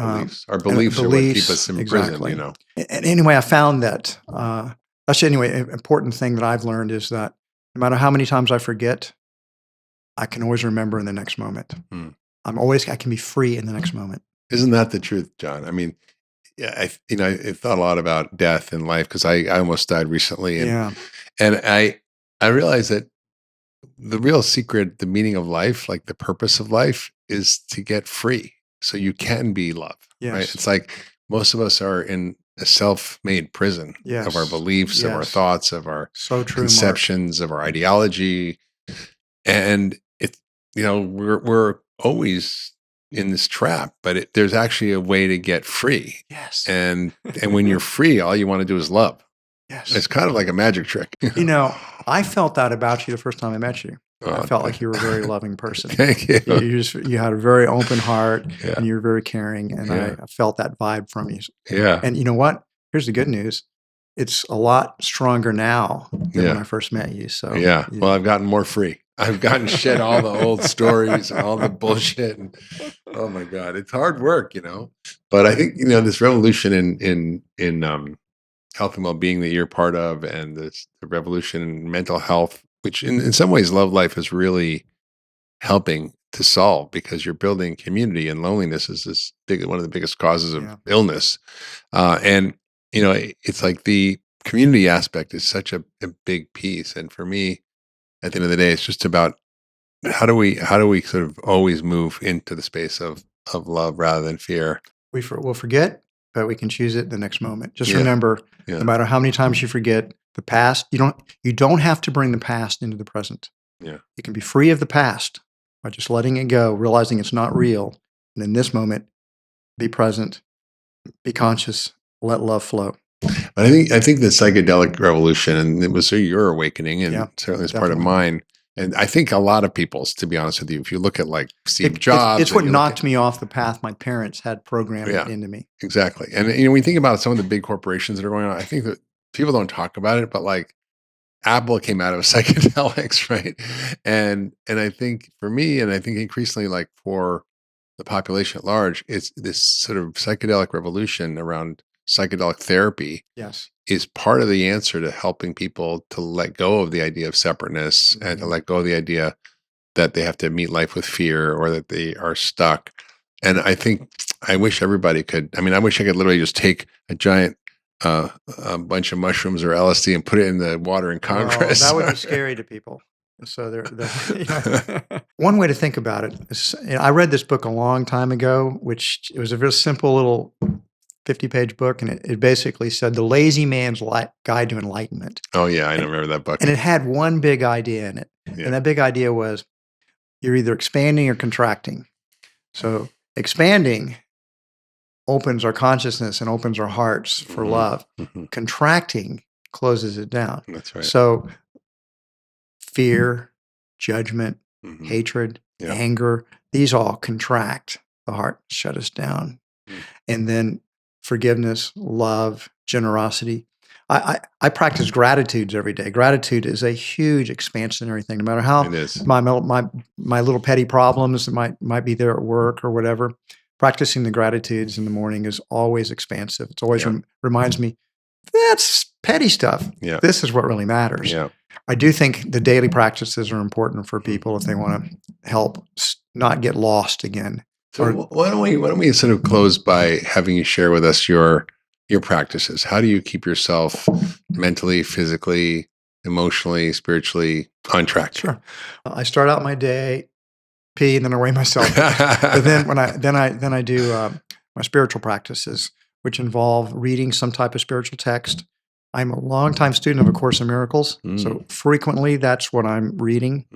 our beliefs are what keep us in prison. And anyway, I found that. That's an important thing that I've learned is that No matter how many times I forget, I can always remember in the next moment. I can be free in the next moment. Isn't that the truth, John? I mean, yeah, I thought a lot about death and life because I almost died recently, and I realized that the real secret, the meaning of life, like the purpose of life, is to get free, so you can be love. Yes. Right? It's like most of us are in a self-made prison of our Yes. beliefs, of our Yes. thoughts, of our So true, Mark. conceptions, of our ideology, and we're always in this trap, but there's actually a way to get free. Yes. And when you're free, all you want to do is love. Yes. It's kind of like a magic trick. I felt that about you the first time I met you. I felt like you were a very loving person. Thank you. You had a very open heart, Yeah. and you were very caring, and Yeah. I felt that vibe from you. Yeah. And you know what? Here's the good news. It's a lot stronger now than when Yeah. I first met you. So Yeah. Well, I've gotten more free. I've gotten shed all the old stories and all the bullshit. And oh my God, it's hard work, But I think this revolution in health and well-being that you're part of, and the revolution in mental health, which in some ways Love Life is really helping to solve, because you're building community, and loneliness is one of the biggest causes of illness. And it's like the community aspect is such a big piece. And for me, at the end of the day, it's just about how do we sort of always move into the space of love rather than fear. We'll forget, but we can choose it the next moment. Just Yeah. remember, Yeah. no matter how many times you forget the past, you don't have to bring the past into the present. Yeah. You can be free of the past by just letting it go, realizing it's not real. And in this moment, be present, be conscious, let love flow. But I think the psychedelic revolution, and it was your awakening, and Yeah, certainly it's part of definitely. mine. And I think a lot of people's, to be honest with you, if you look at like Steve Jobs, It's what and you look knocked me off the path my parents had programmed Yeah. into me. exactly. And when you think about some of the big corporations that are going on, I think that people don't talk about it, but like Apple came out of psychedelics, right? And I think for me, and I think increasingly like for the population at large, it's this sort of psychedelic revolution around psychedelic therapy Yes. is part of the answer to helping people to let go of the idea of separateness and to let go of the idea that they have to meet life with fear or that they are stuck. And I wish everybody could. I mean, I wish I could literally just take a giant a bunch of mushrooms or LSD and put it in the water in Congress. That would be scary to people. So one way to think about it is, I read this book a long time ago, which it was a very simple little 50-page book, and it basically said The Lazy Man's Guide to Enlightenment. Oh yeah, I remember that book. And it had one big idea in it. Yeah. And that big idea was you're either expanding or contracting. So expanding opens our consciousness and opens our hearts for love. Mm-hmm. Contracting closes it down. That's right. So fear, judgment, Mhm. hatred, Yeah. anger, these all contract the heart, shut us down. And then forgiveness, love, generosity. I practice gratitudes every day. Gratitude is a huge expansionary thing. No matter how It is. my little petty problems that might be there at work or whatever, practicing the gratitudes in the morning is always expansive. It's always reminds me, that's petty stuff. Yeah. This is what really matters. Yeah. I do think the daily practices are important for people if they want to help not get lost again. So why don't we sort of close by having you share with us your practices? How do you keep yourself mentally, physically, emotionally, spiritually on track? Sure. I start out my day, pee, and then I weigh myself. But then I do my spiritual practices, which involve reading some type of spiritual text. I'm a longtime student of A Course in Miracles, so frequently that's what I'm reading.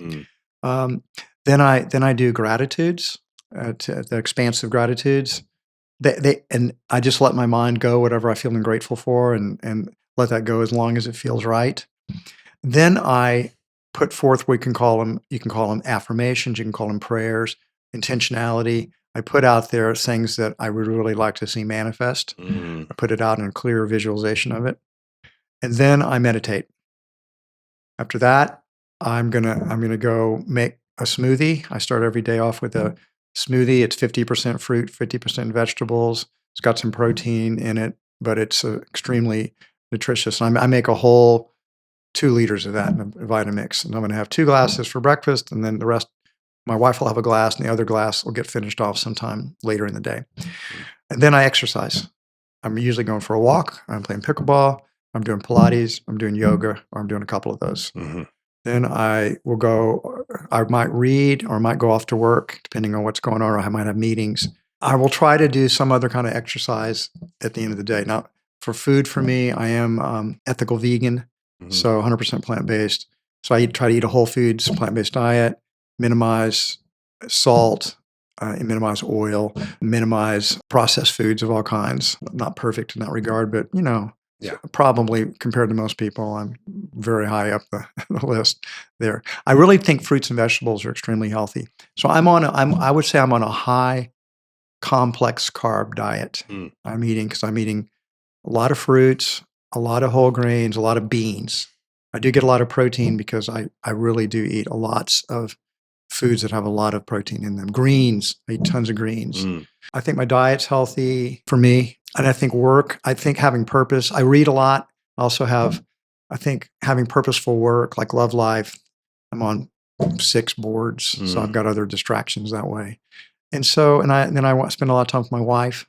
Then I do gratitudes, the expansive gratitudes. And I just let my mind go, whatever I feel grateful for, and let that go as long as it feels right. Then I put forth you can call them affirmations, you can call them prayers, intentionality. I put out there things that I would really like to see manifest. I put it out in a clear visualization of it. And then I meditate. After that, I'm gonna go make a smoothie. I start every day off with a smoothie. It's 50% fruit, 50% vegetables. It's got some protein in it, but it's extremely nutritious. I make a whole 2 liters of that in a Vitamix. And I'm going to have 2 glasses for breakfast. And then the rest, my wife will have a glass and the other glass will get finished off sometime later in the day. And then I exercise. I'm usually going for a walk. I'm playing pickleball. I'm doing Pilates. I'm doing yoga, or I'm doing a couple of those. Then I will go, I might read or I might go off to work, depending on what's going on, or I might have meetings. I will try to do some other kind of exercise at the end of the day. Now, for food, for me, I am ethical vegan, so 100% plant-based. So I try to eat a whole foods, plant-based diet, minimize salt, minimize oil, minimize processed foods of all kinds. Not perfect in that regard, but probably compared to most people, I'm very high up the list there. I really think fruits and vegetables are extremely healthy. So I would say I'm on a high complex carb diet. I'm eating a lot of fruits, a lot of whole grains, a lot of beans. I do get a lot of protein because I really do eat lots of foods that have a lot of protein in them. Greens, I eat tons of greens. I think my diet's healthy for me. And I think having purpose. I read a lot. I also I think having purposeful work, like Love Life. I'm on 6 boards, so I've got other distractions that way. And so, then I spend a lot of time with my wife.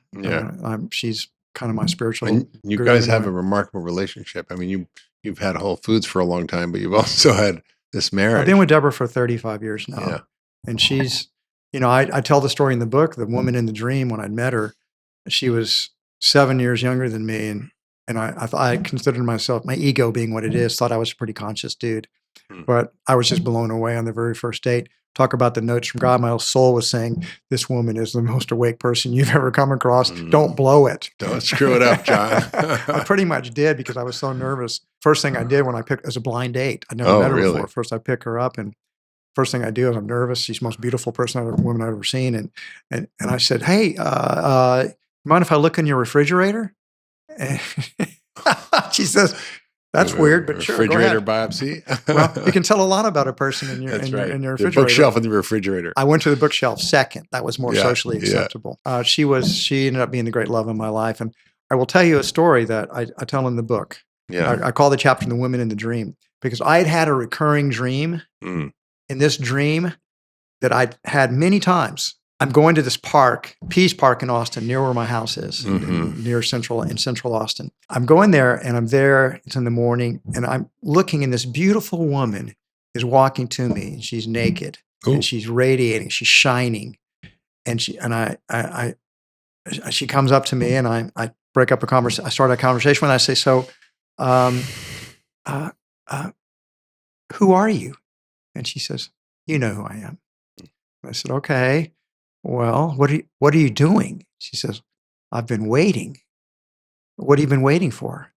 She's kind of my spiritual. And you guys have a remarkable relationship. I mean, you've had Whole Foods for a long time, but you've also had this marriage. I've been with Deborah for 35 years now. Yeah. And she's, I tell the story in the book, the woman in the dream, when I met her, she was 7 years younger than me. And I considered myself, my ego being what it is, thought I was a pretty conscious dude. But I was just blown away on the very first date. Talk about the notes from God. My soul was saying, this woman is the most awake person you've ever come across. Don't blow it. Don't screw it up, John. I pretty much did, because I was so nervous. First thing I did when I picked, as a blind date. I'd never met her before. First I pick her up, and first thing I do is I'm nervous. She's the most beautiful woman I've ever seen. And I said, hey, mind if I look in your refrigerator? And she says, that's weird, but sure, refrigerator biopsy. Well, you can tell a lot about a person in your refrigerator. The bookshelf in the refrigerator. I went to the bookshelf second. That was more socially acceptable. She ended up being the great love of my life. And I will tell you a story that I tell in the book. I call the chapter "The Woman in the Dream," because I had a recurring dream. In this dream that I'd had many times. I'm going to this park, Peace Park in Austin, near where my house is, near Central Austin. I'm going there, and I'm there. It's in the morning, and I'm looking, and this beautiful woman is walking to me, and she's naked, and she's radiating, she's shining, and she comes up to me, and I break up a conversation. I start a conversation with her, and I say, "So, who are you?" And she says, "You know who I am." I said, "Okay. Well, what are you doing?" She says, "I've been waiting." "What have you been waiting for?"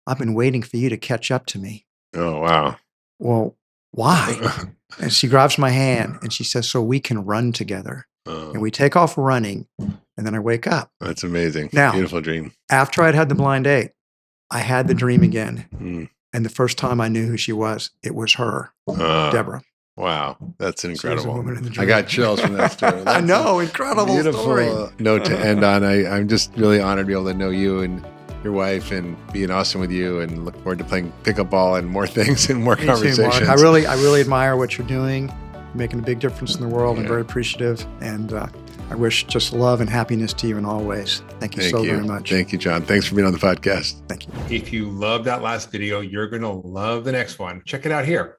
"I've been waiting for you to catch up to me." Oh, wow. "Well, why?" And she grabs my hand and she says, "So we can run together." And we take off running, and then I wake up. That's amazing. Now, beautiful dream. After I'd had the blind date, I had the dream again. And the first time I knew who she was, it was her, Deborah. Wow, that's incredible. I got chills from that story. I know, incredible beautiful story. Note to end on. I'm just really honored to be able to know you and your wife and be in Austin with you, and look forward to playing pickleball and more things and more conversations. Too, Mark. I really admire what you're doing. You're making a big difference in the world. I'm very appreciative, and I wish just love and happiness to you in all ways. Thank you very much. Thank you, John. Thanks for being on the podcast. Thank you. If you loved that last video, you're going to love the next one. Check it out here.